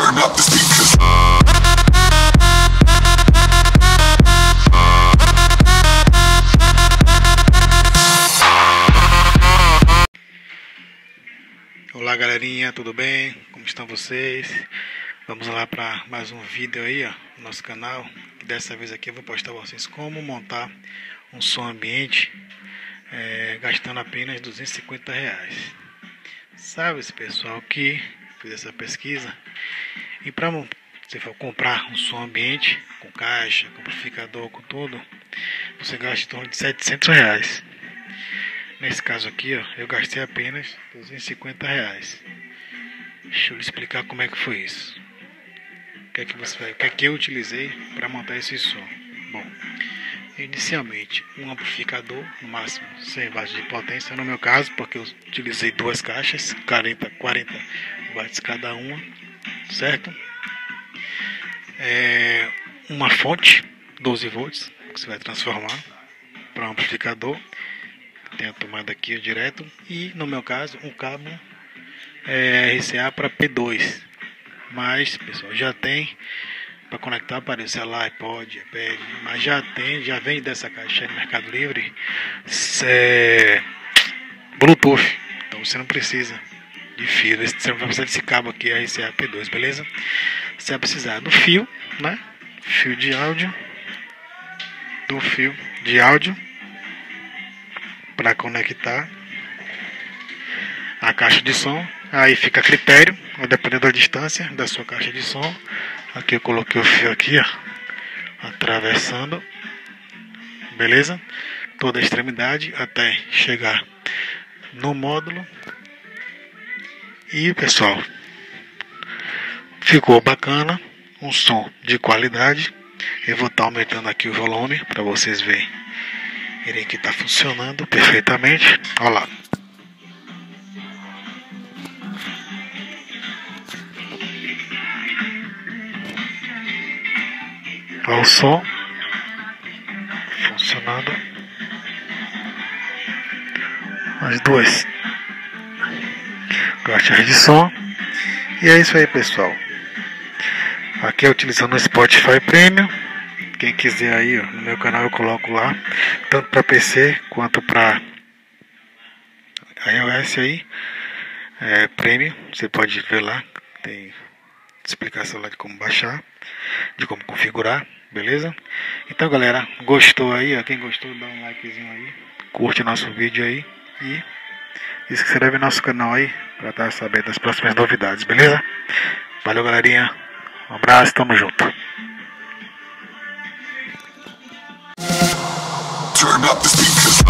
Turn up the speakers. Olá galerinha, tudo bem? Como estão vocês? Vamos lá para mais um vídeo aí, ó, no nosso canal. Dessa vez aqui eu vou postar para vocês como montar um som ambiente gastando apenas R$250. Sabe esse pessoal que fez essa pesquisa? E para você for comprar um som ambiente com caixa, com amplificador, com tudo, você gasta em torno de R$700. Nesse caso aqui, ó, eu gastei apenas R$250. Deixa eu lhe explicar como é que foi isso. O que é que eu utilizei para montar esse som? Bom, inicialmente um amplificador, no máximo 100 watts de potência, no meu caso, porque eu utilizei duas caixas, 40 watts cada uma, certo? Uma fonte, 12 volts, que você vai transformar para um amplificador. Tem a tomada aqui direto e no meu caso um cabo RCA para P2, mas pessoal, já tem para conectar aparelho celular, iPod, iPad, mas já vem dessa caixa no Mercado Livre Bluetooth, então você não precisa de fio, você não vai precisar desse cabo aqui RCA P2, beleza? Você vai precisar do fio, né? Fio de áudio para conectar a caixa de som. Aí fica a critério, dependendo da distância da sua caixa de som. Aqui eu coloquei o fio aqui, ó, atravessando, beleza? Toda a extremidade até chegar no módulo. E pessoal, ficou bacana, um som de qualidade. Eu vou estar aumentando aqui o volume para vocês verem que está funcionando perfeitamente. Olha lá. Olha o som funcionando. As duas caixas de som. E é isso aí, pessoal. Aqui é utilizando o Spotify Premium. Quem quiser aí, ó, no meu canal eu coloco lá, tanto para PC quanto para iOS aí, Premium, você pode ver lá, tem explicação lá de como baixar, de como configurar, beleza? Então galera, gostou aí, ó, quem gostou dá um likezinho aí, curte nosso vídeo aí e se inscreve no nosso canal aí, para estar sabendo das próximas novidades, beleza? Valeu galerinha, um abraço, tamo junto. Turn up the speakers.